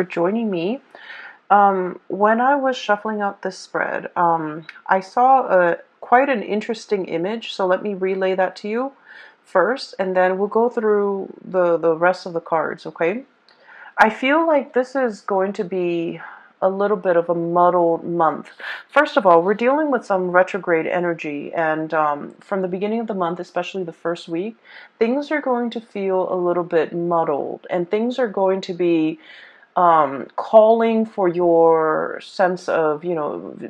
for joining me. When I was shuffling out this spread, I saw quite an interesting image. So let me relay that to you first, and then we'll go through the rest of the cards, okay? I feel like this is going to be a little bit of a muddled month. First of all, we're dealing with some retrograde energy, and from the beginning of the month, especially the first week, things are going to feel a little bit muddled, and things are going to be calling for your sense of,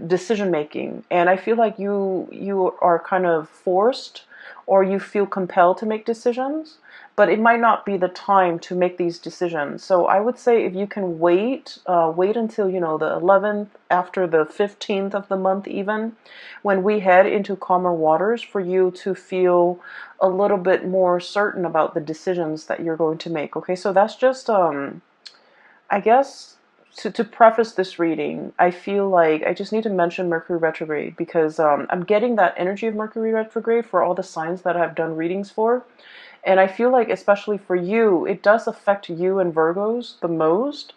decision making. And I feel like you are kind of forced, or you feel compelled to make decisions, but it might not be the time to make these decisions. So I would say if you can wait until, the 11th, after the 15th of the month, even when we head into calmer waters, for you to feel a little bit more certain about the decisions that you're going to make. Okay, so that's just I guess to preface this reading, I feel like I just need to mention Mercury retrograde, because I'm getting that energy of Mercury retrograde for all the signs that I've done readings for. And I feel like, especially for you, it does affect you and Virgos the most,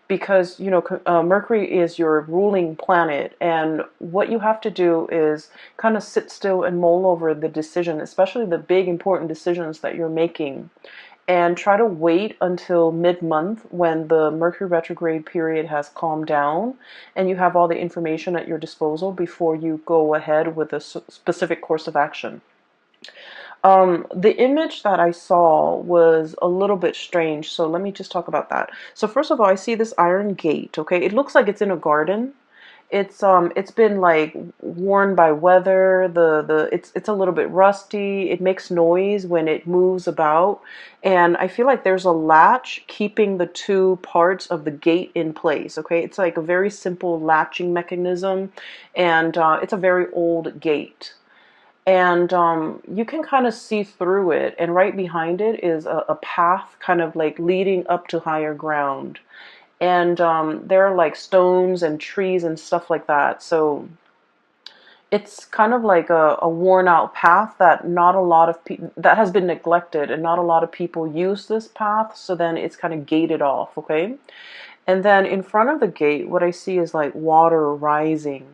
because, Mercury is your ruling planet. And what you have to do is kind of sit still and mull over the decision, especially the big, important decisions that you're making, and try to wait until mid-month when the Mercury retrograde period has calmed down and you have all the information at your disposal before you go ahead with a specific course of action. The image that I saw was a little bit strange, so let me just talk about that. So first of all, I see this iron gate, okay? It looks like it's in a garden. It's been like worn by weather. It's a little bit rusty. It makes noise when it moves about, and I feel like there's a latch keeping the two parts of the gate in place. Okay, it's like a very simple latching mechanism, and it's a very old gate. And you can kind of see through it, and right behind it is a path kind of like leading up to higher ground. And there are like stones and trees and stuff like that. So it's kind of like a worn out path that not a lot of people, that has been neglected, and not a lot of people use this path. So then it's kind of gated off, okay? And then in front of the gate, what I see is like water rising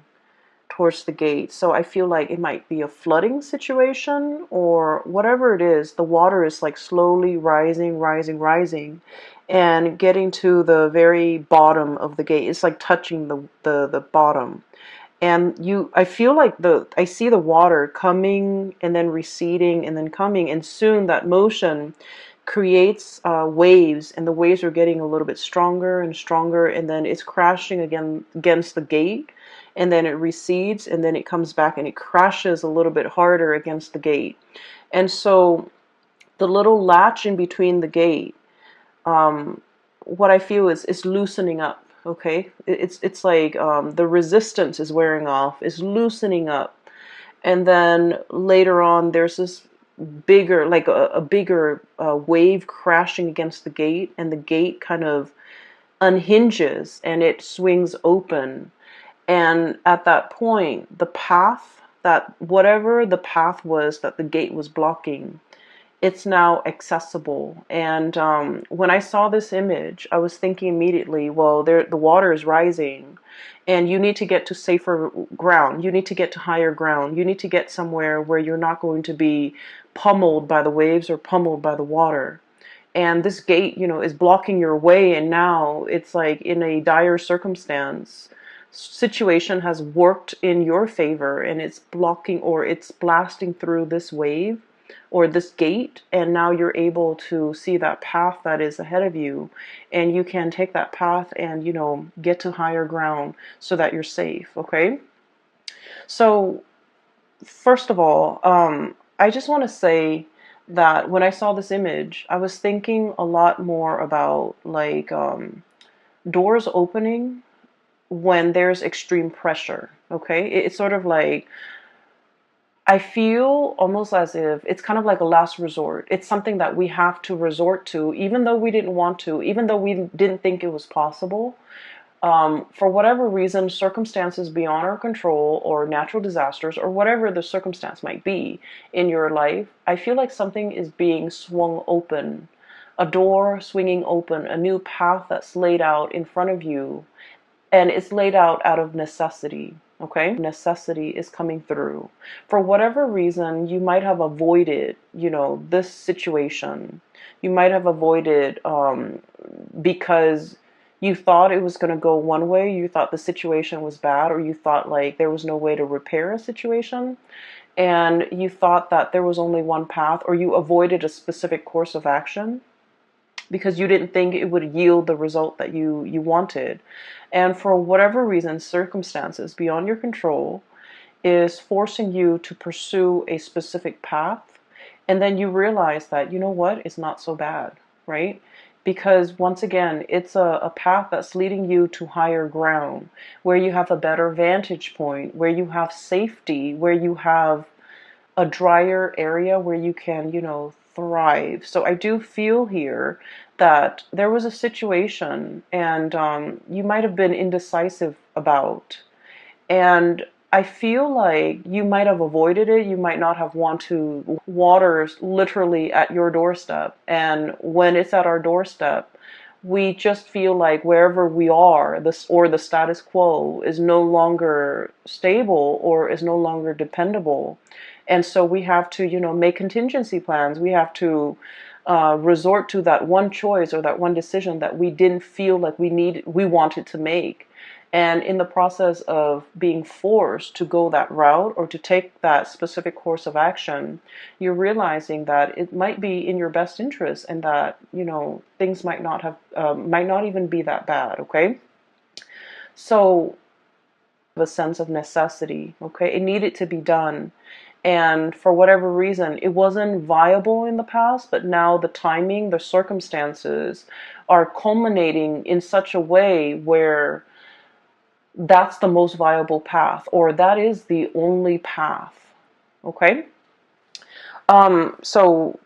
towards the gate. So I feel like it might be a flooding situation, or whatever it is. The water is like slowly rising, rising, rising, and getting to the very bottom of the gate. It's like touching the bottom. And I feel like I see the water coming and then receding and then coming, and soon that motion creates waves, and the waves are getting a little bit stronger and stronger, and then it's crashing again against the gate, and then it recedes, and then it comes back and it crashes a little bit harder against the gate. And so the little latch in between the gate, um, what I feel is loosening up. Okay, it's like the resistance is wearing off, is loosening up, and then later on there's this bigger, like a bigger wave crashing against the gate, and the gate kind of unhinges and it swings open. And at that point, the path, that whatever the path was that the gate was blocking, it's now accessible. And when I saw this image, I was thinking immediately, well, the water is rising, and you need to get to safer ground. You need to get to higher ground. You need to get somewhere where you're not going to be pummeled by the waves or pummeled by the water. And this gate, is blocking your way, and now it's like in a dire circumstance. Situation has worked in your favor, and it's blocking, or it's blasting through this wave or this gate, and now you're able to see that path that is ahead of you, and you can take that path and, get to higher ground so that you're safe. Okay, so first of all, I just want to say that when I saw this image, I was thinking a lot more about like doors opening when there's extreme pressure. Okay, it's sort of like, I feel almost as if it's kind of like a last resort. It's something that we have to resort to, even though we didn't want to, even though we didn't think it was possible. For whatever reason, circumstances beyond our control, or natural disasters, or whatever the circumstance might be in your life, I feel like something is being swung open a door swinging open, a new path that's laid out in front of you, and it's laid out of necessity. Okay, necessity is coming through. For whatever reason, you might have avoided, this situation. You might have avoided because you thought it was going to go one way, you thought the situation was bad, or you thought like there was no way to repair a situation, and you thought that there was only one path, or you avoided a specific course of action because you didn't think it would yield the result that you wanted. And for whatever reason, circumstances beyond your control is forcing you to pursue a specific path. And then you realize that, you know what, it's not so bad, right? Because once again, it's a path that's leading you to higher ground, where you have a better vantage point, where you have safety, where you have a drier area where you can, thrive. So I do feel here that there was a situation, and you might have been indecisive about, and I feel like you might have avoided it. You might not have want to. Water's literally at your doorstep, and when it's at our doorstep, we just feel like wherever we are, this or the status quo is no longer stable or is no longer dependable. And so we have to, make contingency plans. We have to resort to that one choice or that one decision that we didn't feel like we wanted to make. And in the process of being forced to go that route or to take that specific course of action, you're realizing that it might be in your best interest, and that, things might not even be that bad. Okay. So a sense of necessity. Okay. It needed to be done. And for whatever reason, it wasn't viable in the past, but now the timing, the circumstances are culminating in such a way where that's the most viable path, or that is the only path. Okay. So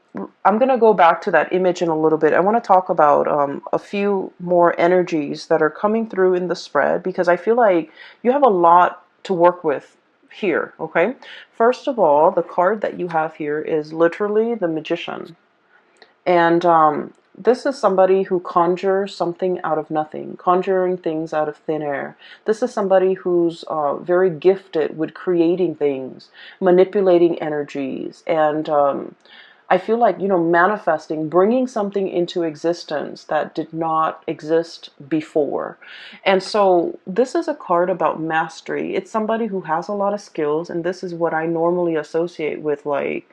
I'm going to go back to that image in a little bit. I want to talk about a few more energies that are coming through in the spread, because I feel like you have a lot to work with here. Okay. First of all, the card that you have here is literally the Magician. And this is somebody who conjures something out of nothing, conjuring things out of thin air. This is somebody who's very gifted with creating things, manipulating energies, and I feel like, manifesting, bringing something into existence that did not exist before. And so this is a card about mastery. It's somebody who has a lot of skills, and this is what I normally associate with, like,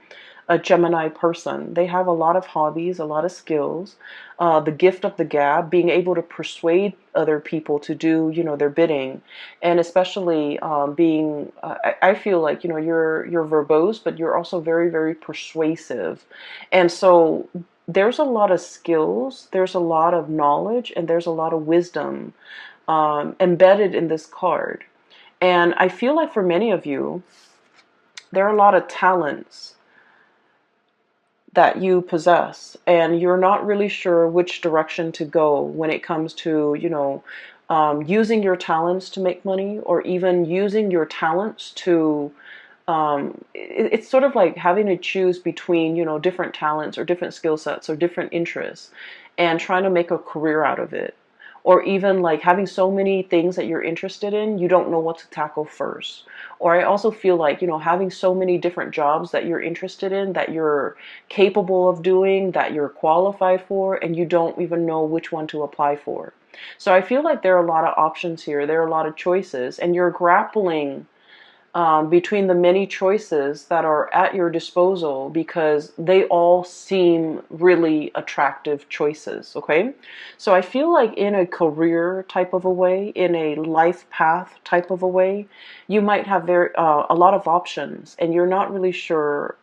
a Gemini person. They have a lot of hobbies, a lot of skills, the gift of the gab, being able to persuade other people to do, their bidding, and especially being. I feel like you're verbose, but you're also very, very persuasive, and so there's a lot of skills, there's a lot of knowledge, and there's a lot of wisdom embedded in this card, and I feel like for many of you, there are a lot of talents that you possess, and you're not really sure which direction to go when it comes to, using your talents to make money, or even using your talents to, it's sort of like having to choose between, different talents or different skill sets or different interests, and trying to make a career out of it. Or even like having so many things that you're interested in, you don't know what to tackle first. Or I also feel like, having so many different jobs that you're interested in, that you're capable of doing, that you're qualified for, and you don't even know which one to apply for. So I feel like there are a lot of options here. There are a lot of choices, and you're grappling between the many choices that are at your disposal, because they all seem really attractive choices. Okay, so I feel like in a career type of a way, in a life path type of a way, you might have a lot of options, and you're not really sure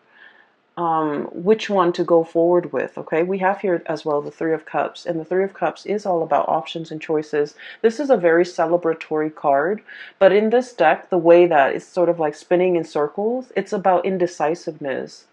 which one to go forward with. Okay, we have here as well the Three of Cups, and the Three of Cups is all about options and choices. This is a very celebratory card, but in this deck, the way that it's sort of like spinning in circles, it's about indecisiveness.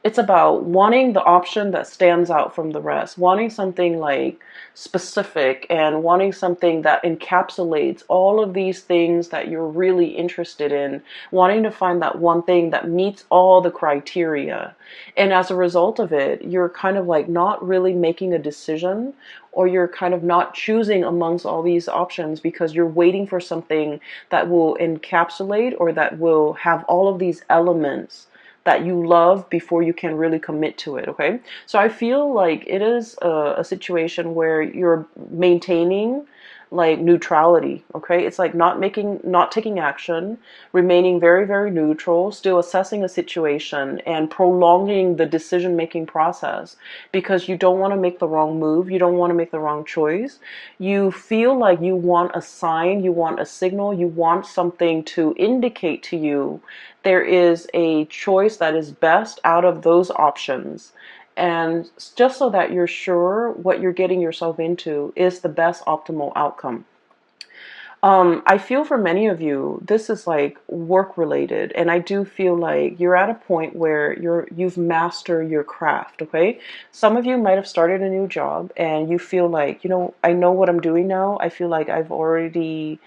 It's about wanting the option that stands out from the rest, wanting something like specific and wanting something that encapsulates all of these things that you're really interested in, wanting to find that one thing that meets all the criteria. And as a result of it, you're kind of like not really making a decision, or you're kind of not choosing amongst all these options because you're waiting for something that will encapsulate or that will have all of these elements that you love before you can really commit to it. Okay, so I feel like it is a situation where you're maintaining like neutrality. Okay, it's like not taking action, remaining very, very neutral, still assessing a situation and prolonging the decision making process because you don't want to make the wrong move, you don't want to make the wrong choice. You feel like you want a sign, you want a signal, you want something to indicate to you there is a choice that is best out of those options. And just so that you're sure what you're getting yourself into is the best optimal outcome. I feel for many of you, this is like work related, and I do feel like you're at a point where you've mastered your craft. Okay, some of you might have started a new job, and you feel like, I know what I'm doing now. I feel like I've already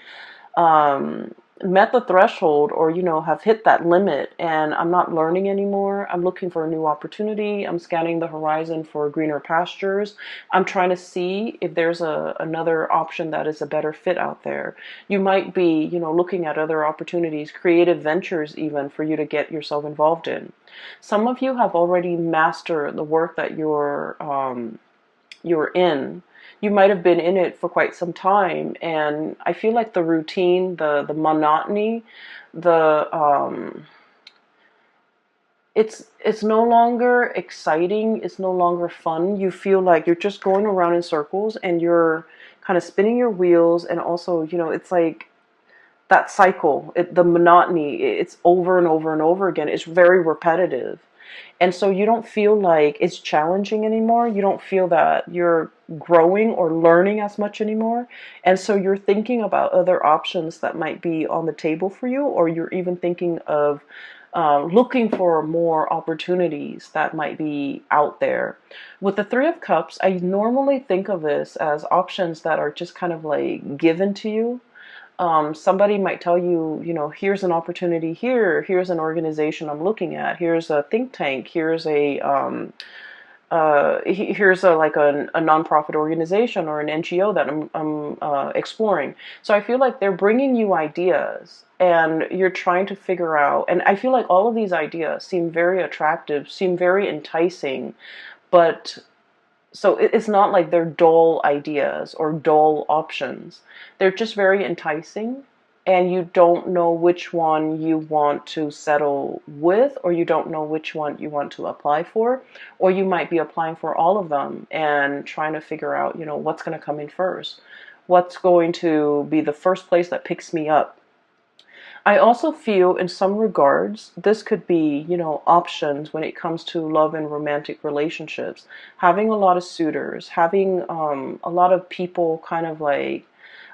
um, met the threshold, or have hit that limit, and I'm not learning anymore. I'm looking for a new opportunity. I'm scanning the horizon for greener pastures. I'm trying to see if there's another option that is a better fit out there. You might be looking at other opportunities, creative ventures even, for you to get yourself involved in. Some of you have already mastered the work that you're in. You might have been in it for quite some time, and I feel like the routine, the monotony, the it's no longer exciting, it's no longer fun. You feel like you're just going around in circles and you're kind of spinning your wheels, and also, it's like that cycle, the monotony, it's over and over and over again. It's very repetitive. And so you don't feel like it's challenging anymore. You don't feel that you're growing or learning as much anymore. And so you're thinking about other options that might be on the table for you, or you're even thinking of looking for more opportunities that might be out there. With the Three of Cups, I normally think of this as options that are just kind of like given to you. Somebody might tell you, here's an opportunity here, here's an organization I'm looking at, here's a think tank, here's a nonprofit organization or an NGO that I'm exploring. So I feel like they're bringing you ideas, and you're trying to figure out. And I feel like all of these ideas seem very attractive, seem very enticing, but so it's not like they're dull ideas or dull options. They're just very enticing, and you don't know which one you want to settle with, or you don't know which one you want to apply for, or you might be applying for all of them and trying to figure out, what's going to come in first. What's going to be the first place that picks me up? I also feel in some regards this could be, options when it comes to love and romantic relationships. Having a lot of suitors, having a lot of people kind of like,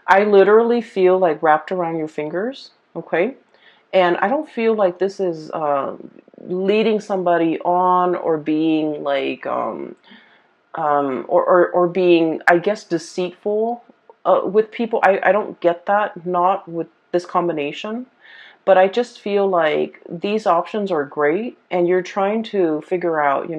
I literally feel like wrapped around your fingers, okay? And I don't feel like this is leading somebody on, or being like, or being, I guess, deceitful with people. I don't get that, not with this combination. But I just feel like these options are great, and you're trying to figure out,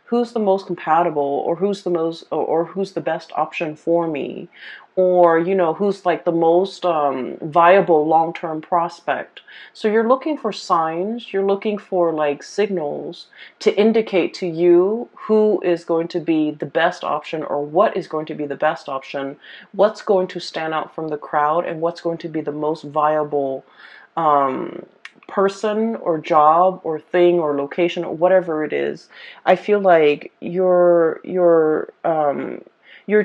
who's the most compatible, or who's the most, or who's the best option for me, or, who's like the most viable long-term prospect. So you're looking for signs, you're looking for like signals to indicate to you who is going to be the best option, or what is going to be the best option, what's going to stand out from the crowd, and what's going to be the most viable person or job or thing or location or whatever it is. I feel like you're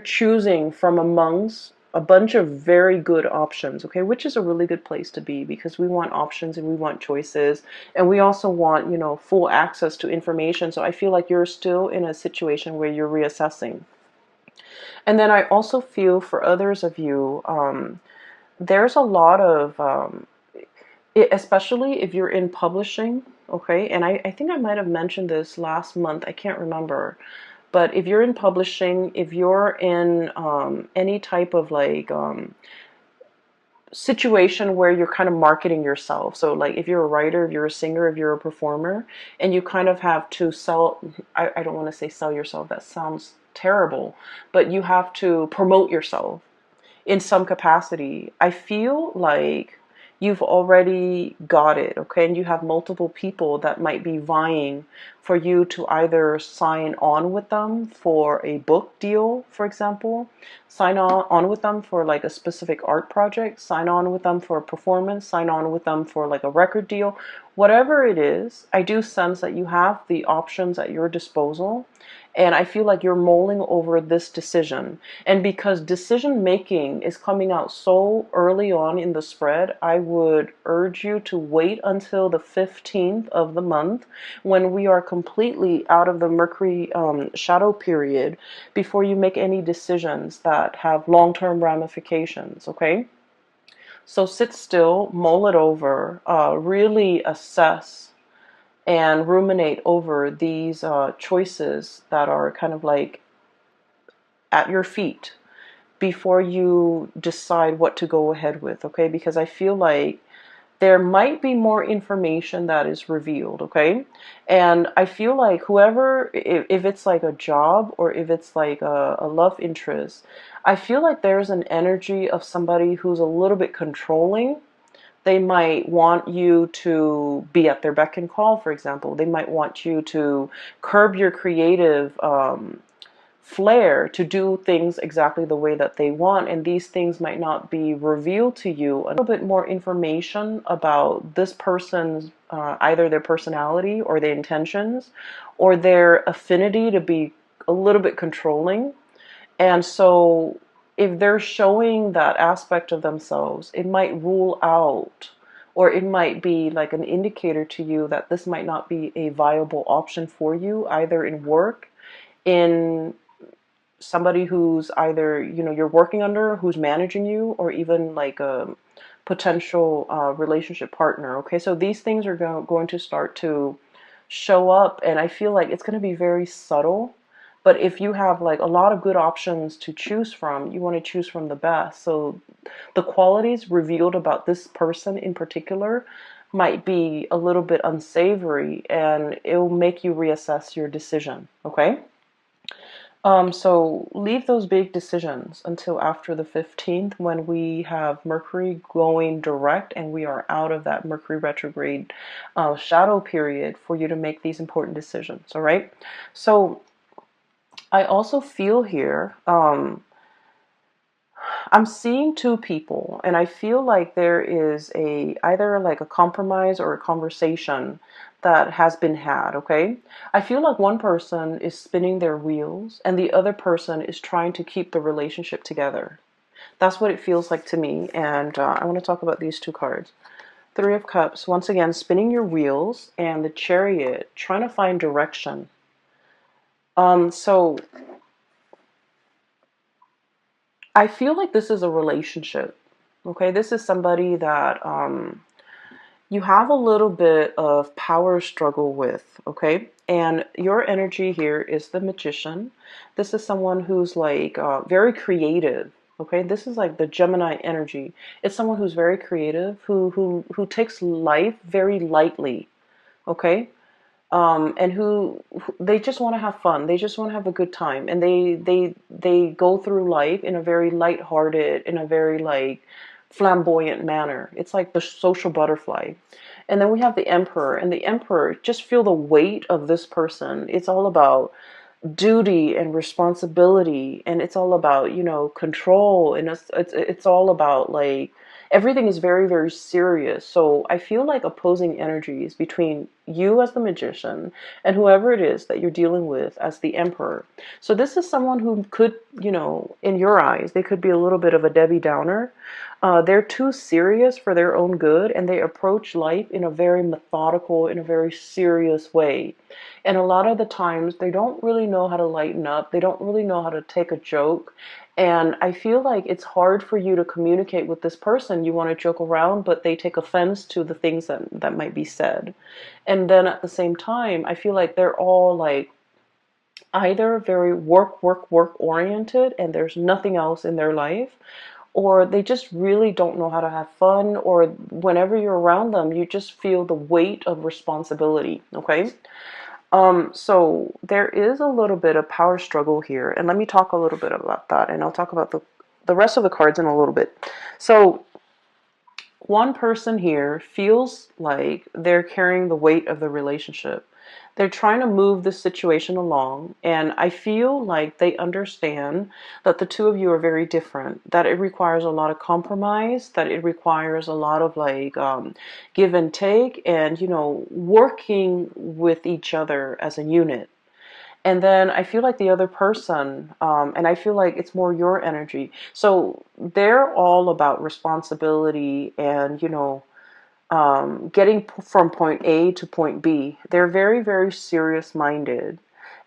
choosing from amongst a bunch of very good options, okay, which is a really good place to be, because we want options and we want choices, and we also want, full access to information. So I feel like you're still in a situation where you're reassessing. And then I also feel for others of you, there's a lot of especially if you're in publishing, okay? And I think I might have mentioned this last month, I can't remember. But if you're in publishing, if you're in any type of like situation where you're kind of marketing yourself. So like if you're a writer, if you're a singer, if you're a performer, and you kind of have to sell, I don't want to say sell yourself, that sounds terrible, but you have to promote yourself in some capacity. I feel like you've already got it, okay? And you have multiple people that might be vying for you to either sign on with them for a book deal, for example, sign on with them for like a specific art project, sign on with them for a performance, sign on with them for like a record deal. Whatever it is, I do sense that you have the options at your disposal. And I feel like you're mulling over this decision. And because decision making is coming out so early on in the spread, I would urge you to wait until the 15th of the month when we are completely out of the Mercury shadow period before you make any decisions that have long-term ramifications, okay? So sit still, mull it over, really assess and ruminate over these choices that are kind of like at your feet before you decide what to go ahead with, okay? Because I feel like there might be more information that is revealed, okay? And I feel like whoever, if it's like a job or if it's like a love interest, I feel like there's an energy of somebody who's a little bit controlling. They might want you to be at their beck and call, for example. They might want you to curb your creative flair to do things exactly the way that they want, and these things might not be revealed to you. A little bit more information about this person's either their personality or their intentions or their affinity to be a little bit controlling. And so if they're showing that aspect of themselves, it might rule out, or it might be like an indicator to you that this might not be a viable option for you, either in work, in somebody who's either, you know, you're working under, who's managing you, or even like a potential relationship partner. Okay, so these things are going to start to show up, and I feel like it's going to be very subtle. But if you have like a lot of good options to choose from, you want to choose from the best. So the qualities revealed about this person in particular might be a little bit unsavory, and it will make you reassess your decision. Okay. So leave those big decisions until after the 15th when we have Mercury going direct and we are out of that Mercury retrograde shadow period for you to make these important decisions. All right. So I also feel here, I'm seeing two people, and I feel like there is either like a compromise or a conversation that has been had, okay? I feel like one person is spinning their wheels and the other person is trying to keep the relationship together. That's what it feels like to me, and I want to talk about these two cards. Three of Cups, once again, spinning your wheels, and the Chariot, trying to find direction. So I feel like this is a relationship. Okay, this is somebody that you have a little bit of power struggle with. Okay, and your energy here is the Magician. This is someone who's like very creative. Okay, this is like the Gemini energy. It's someone who's very creative, who takes life very lightly. Okay, and who they just want to have fun. They just want to have a good time, and they go through life in a very lighthearted, in a very like flamboyant manner. It's like the social butterfly. And then we have the Emperor, and the Emperor, just feel the weight of this person. It's all about duty and responsibility, and it's all about, you know, control, and it's all about like everything is very, very serious. So I feel like opposing energies between you as the Magician and whoever it is that you're dealing with as the Emperor. So this is someone who could, you know, in your eyes, they could be a little bit of a Debbie Downer. They're too serious for their own good, and they approach life in a very methodical, in a very serious way. And a lot of the times, they don't really know how to lighten up. They don't really know how to take a joke And I feel like it's hard for you to communicate with this person. You want to joke around, but they take offense to the things that might be said. And then at the same time, I feel like they're all like either very work oriented and there's nothing else in their life, or they just really don't know how to have fun, or whenever you're around them, you just feel the weight of responsibility, okay? So there is a little bit of power struggle here, and let me talk a little bit about that, and I'll talk about the rest of the cards in a little bit. So one person here feels like they're carrying the weight of the relationship. They're trying to move the situation along, and I feel like they understand that the two of you are very different, that it requires a lot of compromise, that it requires a lot of like give and take, and working with each other as a unit. And then I feel like the other person, and I feel like it's more your energy. So they're all about responsibility and, getting from point A to point B. They're very, very serious minded.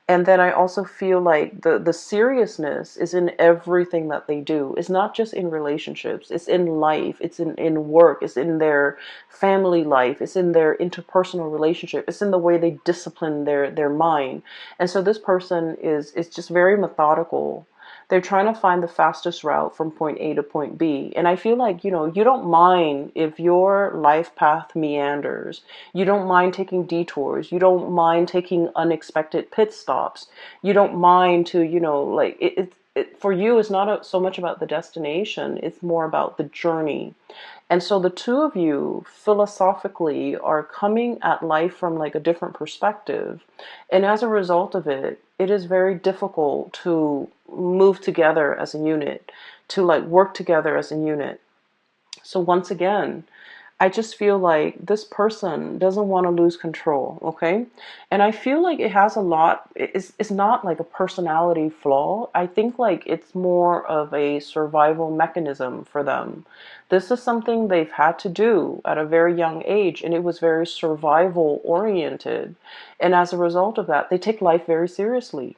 And then I also feel like the seriousness is in everything that they do. It's not just in relationships. It's in life. It's in work. It's in their family life. It's in their interpersonal relationship. It's in the way they discipline their mind. And so this person is just very methodical. They're trying to find the fastest route from point A to point B. And I feel like, you don't mind if your life path meanders. You don't mind taking detours. You don't mind taking unexpected pit stops. You don't mind to, like for you, it's not so much about the destination. It's more about the journey. And so the two of you philosophically are coming at life from like a different perspective. And as a result of it, it is very difficult to move together as a unit, to like work together as a unit. So once again, I just feel like this person doesn't want to lose control, okay? And I feel like it has a lot, it's not like a personality flaw. I think like it's more of a survival mechanism for them. This is something they've had to do at a very young age, and it was very survival oriented. And as a result of that, they take life very seriously.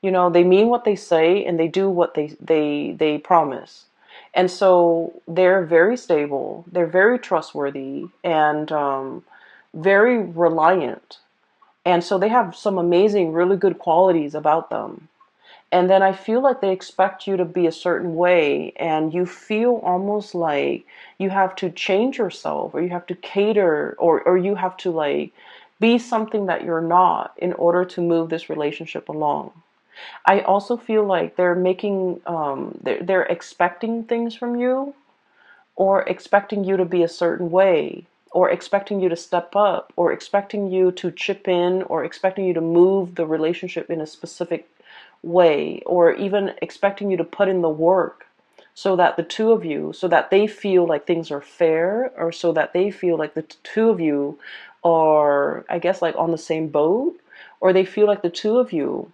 They mean what they say and they do what they promise. And so they're very stable, they're very trustworthy, and very reliant. And so they have some amazing, really good qualities about them. And then I feel like they expect you to be a certain way, and you feel almost like you have to change yourself, or you have to cater, or you have to like be something that you're not in order to move this relationship along. I also feel like they're making, they're expecting things from you, or expecting you to be a certain way, or expecting you to step up, or expecting you to chip in, or expecting you to move the relationship in a specific way, or even expecting you to put in the work so that the two of you, so that they feel like things are fair, or so that they feel like the two of you are, I guess, like on the same boat, or they feel like the two of you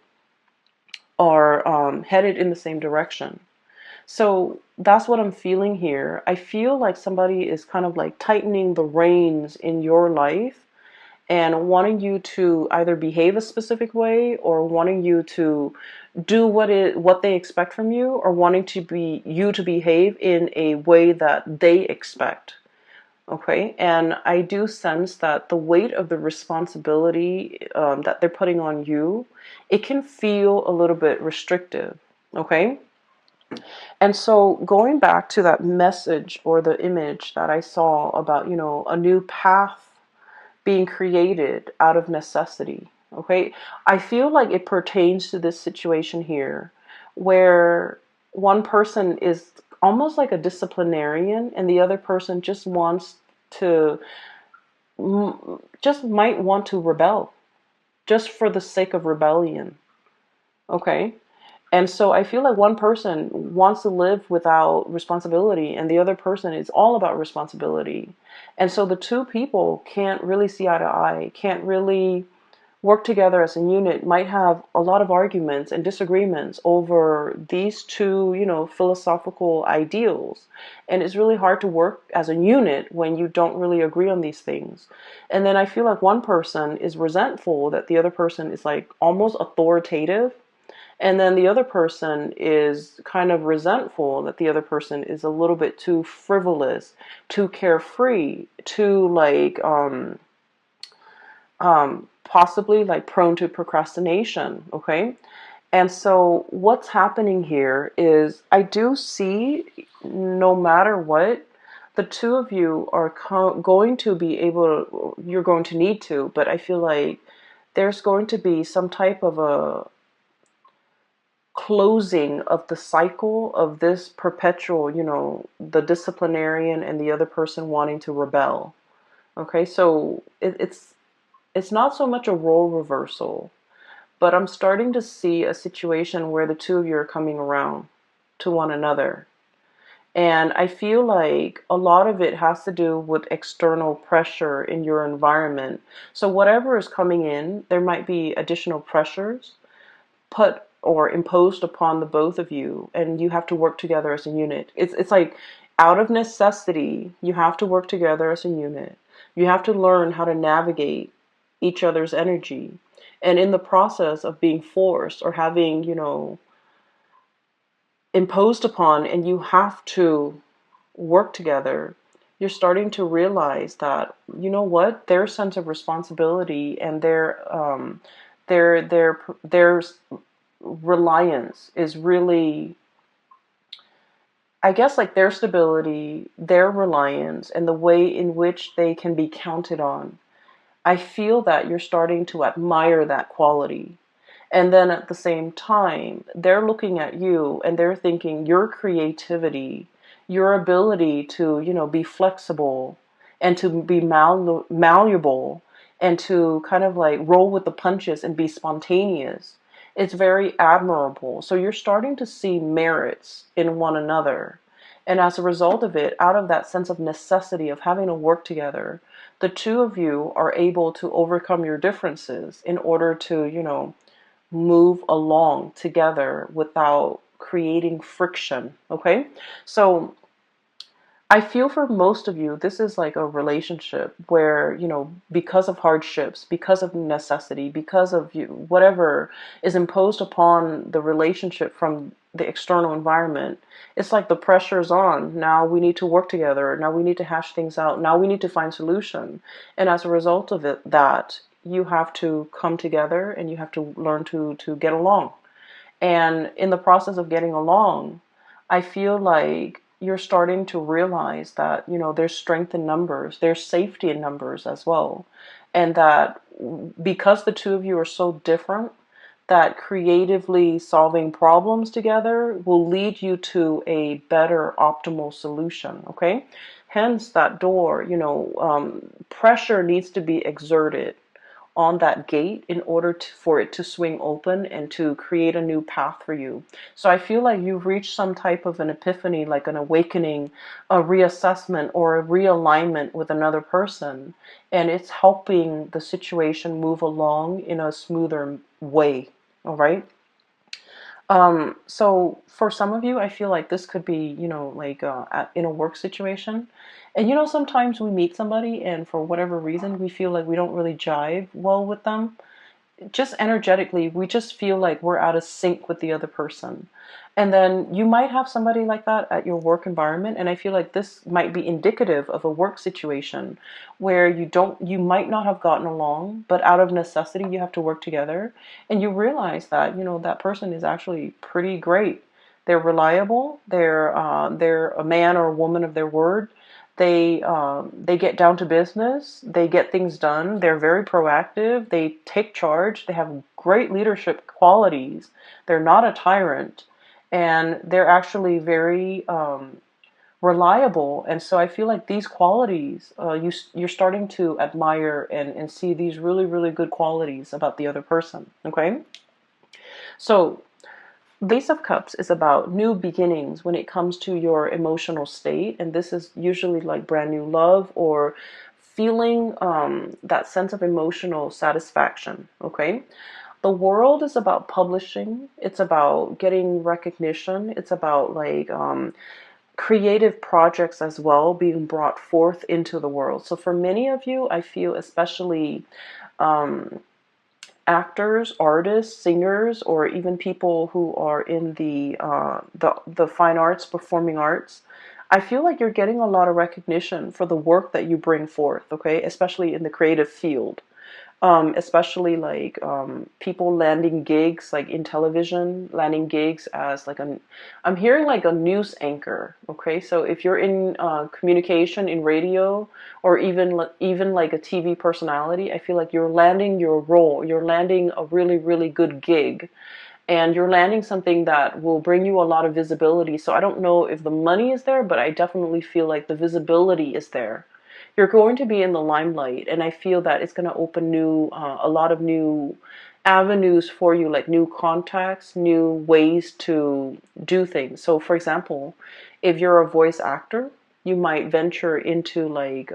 are headed in the same direction. So that's what I'm feeling here. I feel like somebody is kind of like tightening the reins in your life and wanting you to either behave a specific way, or wanting you to do what they expect from you, or wanting to behave in a way that they expect. Okay, and I do sense that the weight of the responsibility that they're putting on you, it can feel a little bit restrictive. Okay, and so going back to that message or the image that I saw about, a new path being created out of necessity. Okay, I feel like it pertains to this situation here, where one person is almost like a disciplinarian, and the other person just wants to, just might want to rebel, just for the sake of rebellion. Okay, and so I feel like one person wants to live without responsibility, and the other person is all about responsibility. And so the two people can't really see eye to eye, can't really work together as a unit, might have a lot of arguments and disagreements over these two, philosophical ideals. And it's really hard to work as a unit when you don't really agree on these things. And then I feel like one person is resentful that the other person is like almost authoritative, And then the other person is kind of resentful that the other person is a little bit too frivolous, too carefree, too like possibly like prone to procrastination. Okay. And so what's happening here is I do see, no matter what, the two of you are going to be able to, you're going to need to, but I feel like there's going to be some type of a closing of the cycle of this perpetual, the disciplinarian and the other person wanting to rebel. Okay, so it's not so much a role reversal, but I'm starting to see a situation where the two of you are coming around to one another. And I feel like a lot of it has to do with external pressure in your environment. So whatever is coming in, there might be additional pressures put or imposed upon the both of you, and you have to work together as a unit. It's like out of necessity, you have to work together as a unit. You have to learn how to navigate each other's energy. And in the process of being forced or having, imposed upon, and you have to work together, you're starting to realize that, you know what, their sense of responsibility and their reliance is really, I guess, like their stability, their reliance, and the way in which they can be counted on. I feel that you're starting to admire that quality. And then at the same time, they're looking at you and they're thinking your creativity, your ability to, be flexible and to be malleable and to kind of like roll with the punches and be spontaneous. It's very admirable. So you're starting to see merits in one another. And as a result of it, out of that sense of necessity of having to work together, the two of you are able to overcome your differences in order to, move along together without creating friction. Okay. So I feel for most of you, this is like a relationship where, because of hardships, because of necessity, because of whatever is imposed upon the relationship from the external environment, it's like the pressure is on. Now we need to work together. Now we need to hash things out. Now we need to find solution. And as a result of it, that you have to come together and you have to learn to get along. And in the process of getting along, I feel like you're starting to realize that, there's strength in numbers, there's safety in numbers as well. And that because the two of you are so different, that creatively solving problems together will lead you to a better optimal solution. Okay. Hence that door, pressure needs to be exerted on that gate in order for it to swing open and to create a new path for you. So I feel like you've reached some type of an epiphany, like an awakening, a reassessment or a realignment with another person. And it's helping the situation move along in a smoother way. All right. So for some of you, I feel like this could be, like in a work situation. And sometimes we meet somebody and for whatever reason, we feel like we don't really jive well with them. Just energetically, we just feel like we're out of sync with the other person. And then you might have somebody like that at your work environment. And I feel like this might be indicative of a work situation where you might not have gotten along, but out of necessity, you have to work together. And you realize that, that person is actually pretty great. They're reliable. They're a man or a woman of their word. They get down to business. They get things done. They're very proactive. They take charge. They have great leadership qualities. They're not a tyrant, and they're actually very reliable. And so I feel like these qualities, you're starting to admire and see these really, really good qualities about the other person. Okay, so the Ace of Cups is about new beginnings when it comes to your emotional state, and this is usually like brand new love or feeling that sense of emotional satisfaction. Okay, the World is about publishing. It's about getting recognition. It's about like creative projects as well being brought forth into the world. So for many of you, I feel especially actors, artists, singers, or even people who are in the fine arts, performing arts, I feel like you're getting a lot of recognition for the work that you bring forth, okay? Especially in the creative field. Especially like people landing gigs like in television, landing gigs as like I'm hearing like a news anchor. Okay, so if you're in communication in radio or even like a TV personality, I feel like you're landing your role. You're landing a really really good gig, and you're landing something that will bring you a lot of visibility. So I don't know if the money is there, but I definitely feel like the visibility is there. You're going to be in the limelight, and I feel that it's going to open a lot of new avenues for you, like new contacts, new ways to do things. So for example, if you're a voice actor, you might venture into like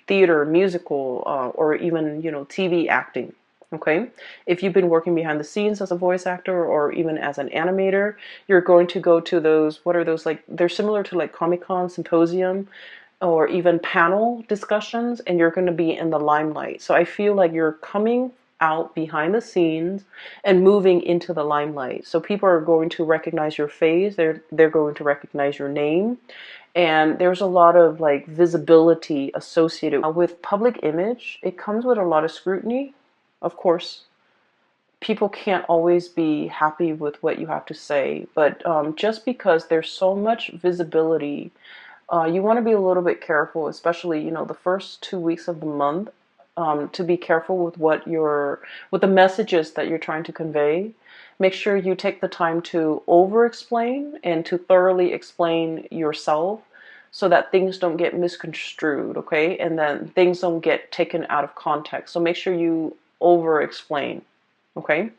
theater, musical, or even, TV acting. Okay, if you've been working behind the scenes as a voice actor or even as an animator, you're going to go to those, what are those, like, they're similar to like Comic-Con, symposium, or even panel discussions, and you're going to be in the limelight. So I feel like you're coming out behind the scenes and moving into the limelight. So people are going to recognize your face, they're going to recognize your name, and there's a lot of like visibility associated with public image. It comes with a lot of scrutiny, of course. People can't always be happy with what you have to say, but just because there's so much visibility, you want to be a little bit careful, especially, the first 2 weeks of the month, to be careful with with the messages that you're trying to convey. Make sure you take the time to over-explain and to thoroughly explain yourself so that things don't get misconstrued, okay? And then things don't get taken out of context. So make sure you over-explain, okay?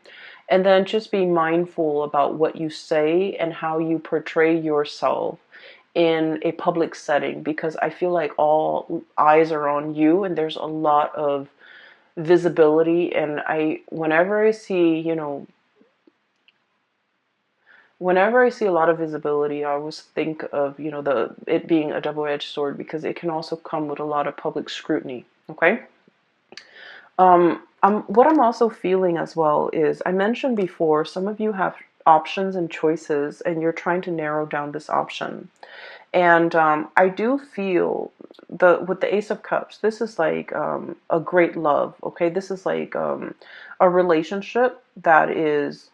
And then just be mindful about what you say and how you portray yourself in a public setting, because I feel like all eyes are on you and there's a lot of visibility. And whenever I see a lot of visibility, I always think of, it being a double-edged sword, because it can also come with a lot of public scrutiny. Okay. What I'm also feeling as well is, I mentioned before, some of you have options and choices and you're trying to narrow down this option. And I do feel with the Ace of Cups, this is like a great love. Okay, this is like a relationship that is.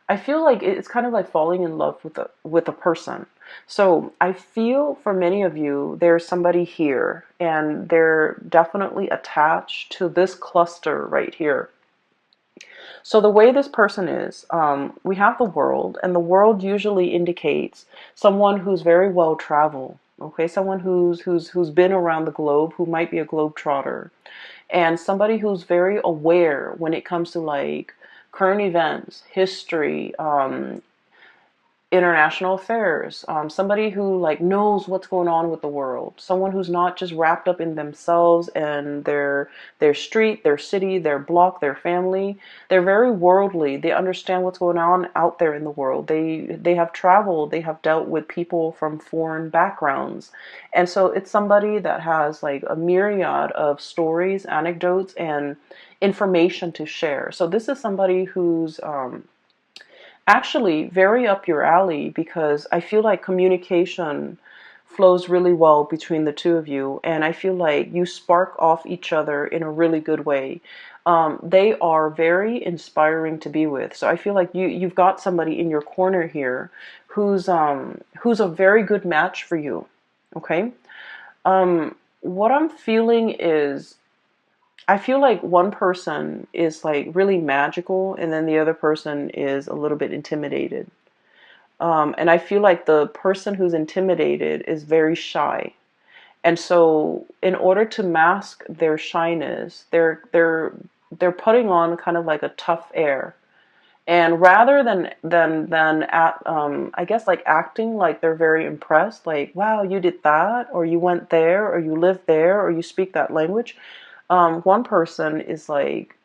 I feel like it's kind of like falling in love with a person. So I feel for many of you, there's somebody here, and they're definitely attached to this cluster right here. So the way this person is, we have the world, and the world usually indicates someone who's very well traveled. Okay, someone who's been around the globe, who might be a globetrotter, and somebody who's very aware when it comes to like current events, history, international affairs, somebody who like knows what's going on with the world, someone who's not just wrapped up in themselves and their street, their city, their block, their family. They're very worldly. They understand what's going on out there in the world. They have traveled, they have dealt with people from foreign backgrounds, and so it's somebody that has like a myriad of stories, anecdotes, and information to share. So this is somebody who's actually very up your alley, because I feel like communication flows really well between the two of you, and I feel like you spark off each other in a really good way. They are very inspiring to be with. So I feel like you've got somebody in your corner here who's a very good match for you. Okay. What I'm feeling is, I feel like one person is like really magical, and then the other person is a little bit intimidated. And I feel like the person who's intimidated is very shy. And so in order to mask their shyness, they're putting on kind of like a tough air. And rather than I guess like acting like they're very impressed, like, wow, you did that, or you went there, or you lived there, or you speak that language. One person is like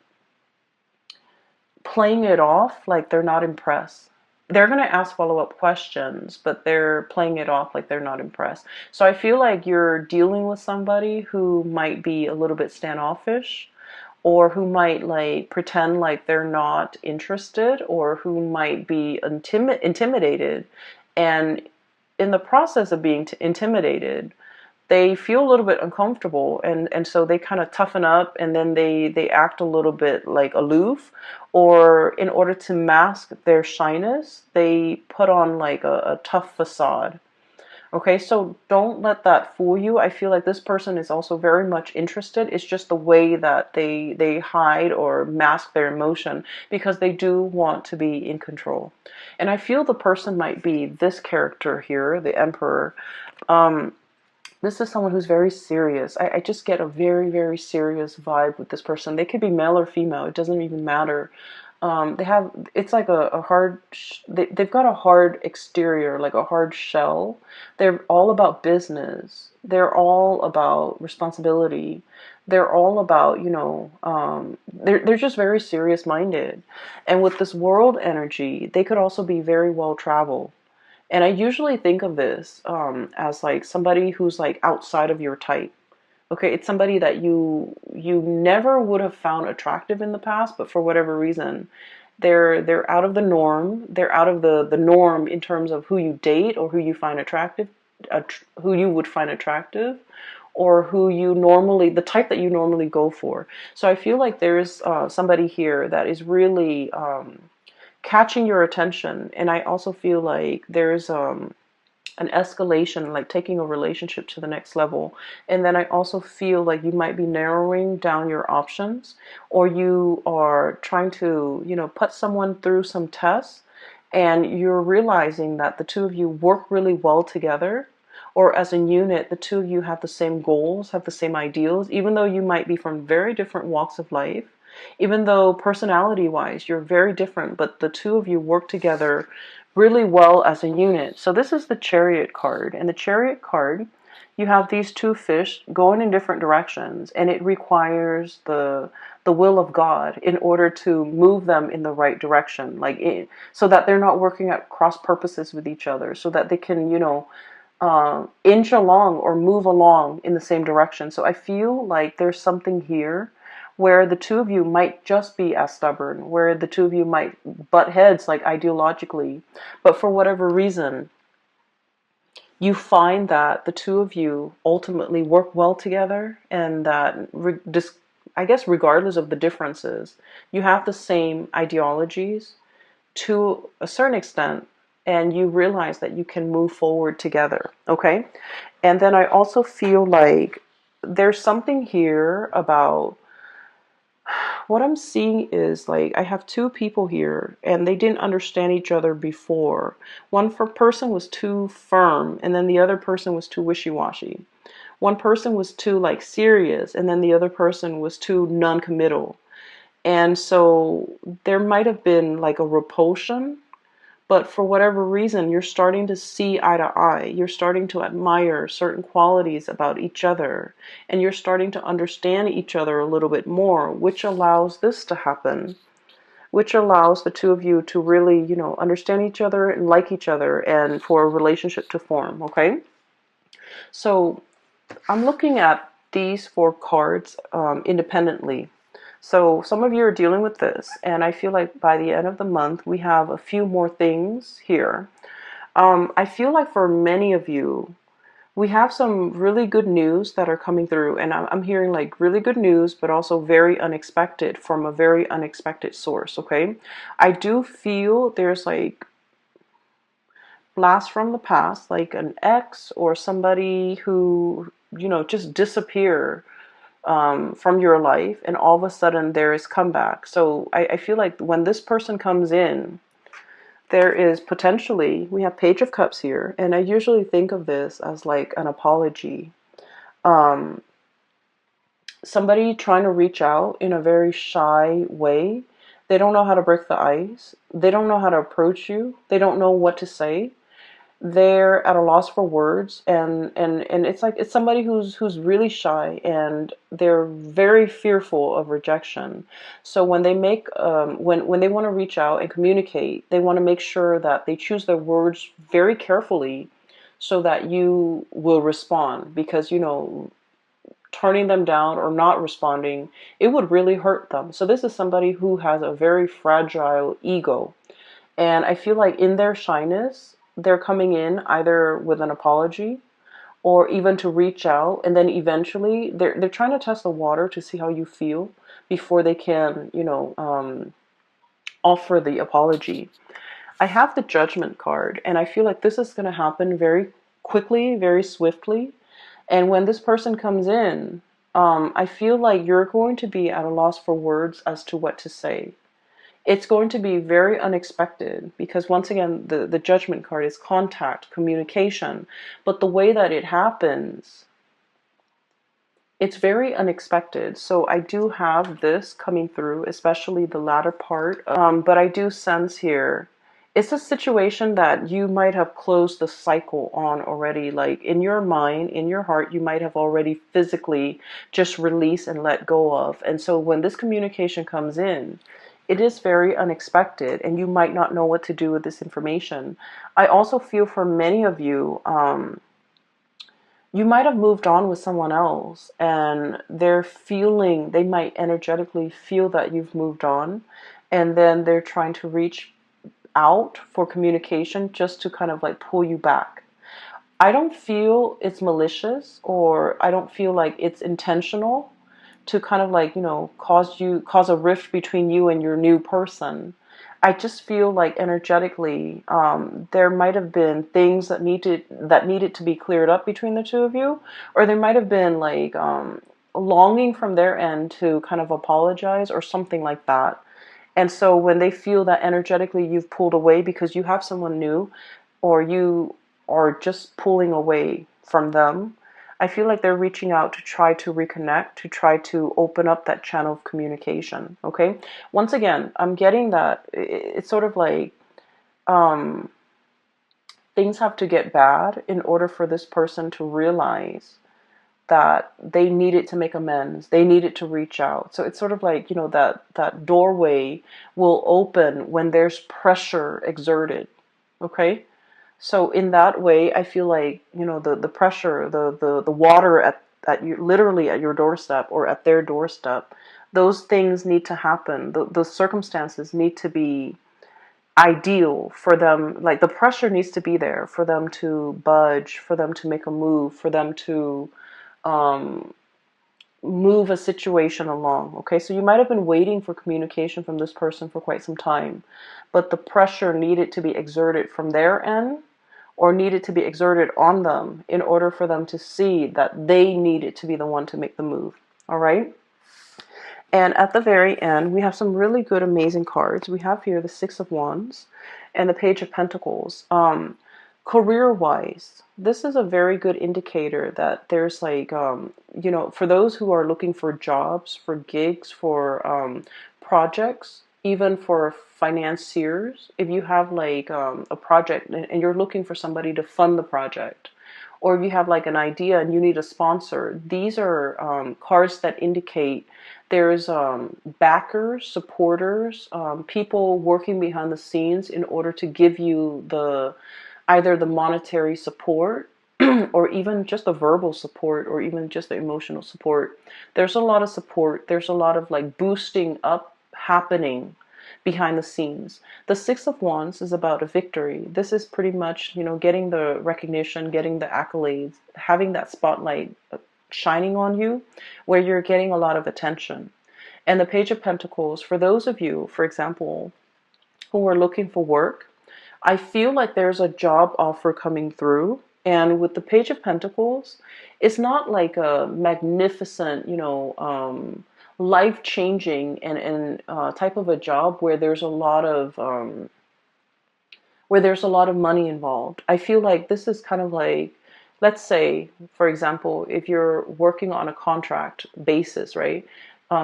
playing it off like they're not impressed. They're going to ask follow-up questions, but they're playing it off like they're not impressed. So I feel like you're dealing with somebody who might be a little bit standoffish, or who might like pretend like they're not interested, or who might be intimidated, and in the process of being intimidated, they feel a little bit uncomfortable, and so they kind of toughen up, and then they act a little bit like aloof, or in order to mask their shyness, they put on like a tough facade. Okay, so don't let that fool you. I feel like this person is also very much interested. It's just the way that they hide or mask their emotion, because they do want to be in control. And I feel the person might be this character here, the Emperor. Um, this is someone who's very serious. I just get a very, very serious vibe with this person. They could be male or female. It doesn't even matter. They have, it's like a hard, they've got a hard exterior, like a hard shell. They're all about business. They're all about responsibility. They're all about, they're just very serious minded. And with this world energy, they could also be very well traveled. And I usually think of this as like somebody who's like outside of your type. Okay, it's somebody that you never would have found attractive in the past, but for whatever reason, they're out of the norm. They're out of the norm in terms of who you date, or who you find attractive, who you would find attractive, or who you normally, the type that you normally go for. So I feel like there's somebody here that is really catching your attention, and I also feel like there's an escalation, like taking a relationship to the next level. And then I also feel like you might be narrowing down your options, or you are trying to, put someone through some tests, and you're realizing that the two of you work really well together, or as a unit, the two of you have the same goals, have the same ideals, even though you might be from very different walks of life. Even though personality wise you're very different, but the two of you work together really well as a unit. So this is the Chariot card, and the Chariot card, you have these two fish going in different directions, and it requires the will of God in order to move them in the right direction, so that they're not working at cross purposes with each other, so that they can, inch along or move along in the same direction. So I feel like there's something here where the two of you might just be as stubborn, where the two of you might butt heads like ideologically, but for whatever reason, you find that the two of you ultimately work well together, and that, I guess, regardless of the differences, you have the same ideologies to a certain extent, and you realize that you can move forward together, okay? And then I also feel like there's something here about what I'm seeing is like I have two people here, and they didn't understand each other before. One person was too firm, and then the other person was too wishy-washy. One person was too like serious, and then the other person was too non-committal. And so there might have been like a repulsion, but for whatever reason, you're starting to see eye to eye. You're starting to admire certain qualities about each other. And you're starting to understand each other a little bit more, which allows this to happen, which allows the two of you to really, understand each other and like each other, and for a relationship to form, okay? So I'm looking at these four cards independently. So some of you are dealing with this, and I feel like by the end of the month, we have a few more things here. I feel like for many of you, we have some really good news that are coming through, and I'm hearing like really good news, but also very unexpected, from a very unexpected source, okay? I do feel there's like blast from the past, like an ex or somebody who, just disappear from your life, and all of a sudden there is comeback. So I feel like when this person comes in, there is potentially, we have Page of Cups here, and I usually think of this as like an apology. Um, Somebody trying to reach out in a very shy way. They don't know how to break the ice. They don't know how to approach you. They don't know what to say. They're at a loss for words, and it's like it's somebody who's really shy, and they're very fearful of rejection. So when they make when they want to reach out and communicate, they want to make sure that they choose their words very carefully, so that you will respond, because turning them down or not responding, it would really hurt them. So this is somebody who has a very fragile ego. And I feel like in their shyness, they're coming in either with an apology or even to reach out, and then eventually they're trying to test the water to see how you feel before they can, offer the apology. I have the Judgment card, and I feel like this is going to happen very quickly, very swiftly. And when this person comes in, I feel like you're going to be at a loss for words as to what to say. It's going to be very unexpected because, once again, the Judgment card is contact, communication. But the way that it happens, it's very unexpected. So I do have this coming through, especially the latter part. But I do sense here, it's a situation that you might have closed the cycle on already. Like in your mind, in your heart, you might have already physically just released and let go of. And so when this communication comes in, it is very unexpected and you might not know what to do with this information. I also feel for many of you, you might have moved on with someone else and they might energetically feel that you've moved on, and then they're trying to reach out for communication just to kind of like pull you back. I don't feel it's malicious, or I don't feel like it's intentional to kind of like, cause a rift between you and your new person. I just feel like energetically, there might have been things that needed to be cleared up between the two of you, or there might have been like longing from their end to kind of apologize or something like that. And so when they feel that energetically you've pulled away because you have someone new, or you are just pulling away from them, I feel like they're reaching out to try to reconnect, to try to open up that channel of communication. Okay. Once again, I'm getting that it's sort of like um, things have to get bad in order for this person to realize that they needed to make amends. They needed to reach out. So it's sort of like, that doorway will open when there's pressure exerted. Okay. So in that way, I feel like, the pressure, the water at you, literally at your doorstep or at their doorstep, those things need to happen. The circumstances need to be ideal for them. Like the pressure needs to be there for them to budge, for them to make a move, for them to um, move a situation along. Okay, so you might have been waiting for communication from this person for quite some time, but the pressure needed to be exerted from their end, or needed to be exerted on them in order for them to see that they needed to be the one to make the move. All right. And at the very end, we have some really good, amazing cards. We have here the Six of Wands and the Page of Pentacles. Career-wise, this is a very good indicator that there's like, for those who are looking for jobs, for gigs, for projects, even for financiers, if you have like a project and you're looking for somebody to fund the project, or if you have like an idea and you need a sponsor, these are cards that indicate there's backers, supporters, people working behind the scenes in order to give you either the monetary support or even just the verbal support, or even just the emotional support. There's a lot of support. There's a lot of like boosting up happening behind the scenes. The Six of Wands is about a victory. This is pretty much, getting the recognition, getting the accolades, having that spotlight shining on you where you're getting a lot of attention. And the Page of Pentacles, for those of you, for example, who are looking for work, I feel like there's a job offer coming through. And with the Page of Pentacles, it's not like a magnificent, life-changing and type of a job where there's a lot of money involved. I feel like this is kind of like, let's say, for example, if you're working on a contract basis, right?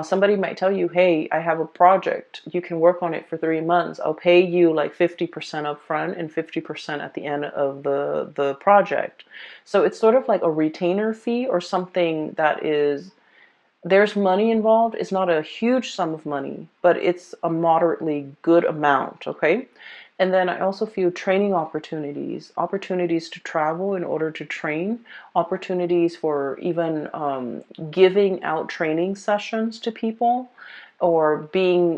Somebody might tell you, hey, I have a project. You can work on it for 3 months. I'll pay you like 50% up front and 50% at the end of the project. So it's sort of like a retainer fee or something that is, there's money involved. It's not a huge sum of money, but it's a moderately good amount, okay? And then I also feel training opportunities, opportunities to travel in order to train, opportunities for even giving out training sessions to people, or being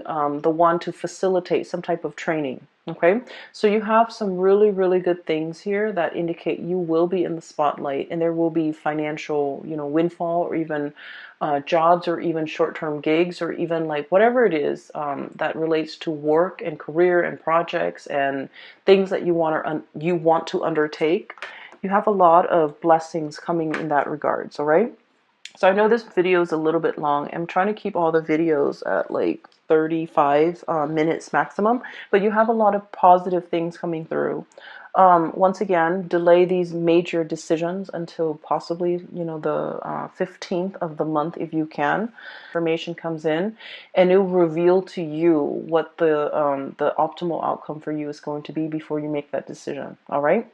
the one to facilitate some type of training. Okay, so you have some really, really good things here that indicate you will be in the spotlight, and there will be financial, windfall, or even jobs, or even short-term gigs, or even like whatever it is that relates to work and career and projects and things that you want to undertake. You have a lot of blessings coming in that regards. All right. So I know this video is a little bit long. I'm trying to keep all the videos at like 35 minutes maximum, but you have a lot of positive things coming through. Once again, delay these major decisions until possibly, the 15th of the month if you can. Information comes in, and it will reveal to you what the optimal outcome for you is going to be before you make that decision. All right.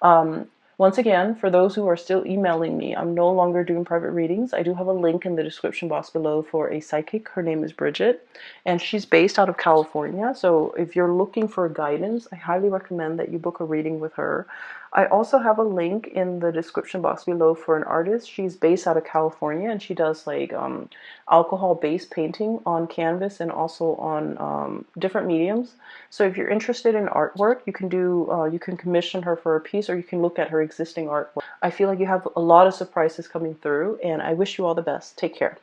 Um, Once again, for those who are still emailing me, I'm no longer doing private readings. I do have a link in the description box below for a psychic. Her name is Bridget, and she's based out of California. So if you're looking for guidance, I highly recommend that you book a reading with her. I also have a link in the description box below for an artist. She's based out of California, and she does like alcohol-based painting on canvas and also on different mediums. So if you're interested in artwork, you can commission her for a piece, or you can look at her existing artwork. I feel like you have a lot of surprises coming through, and I wish you all the best. Take care.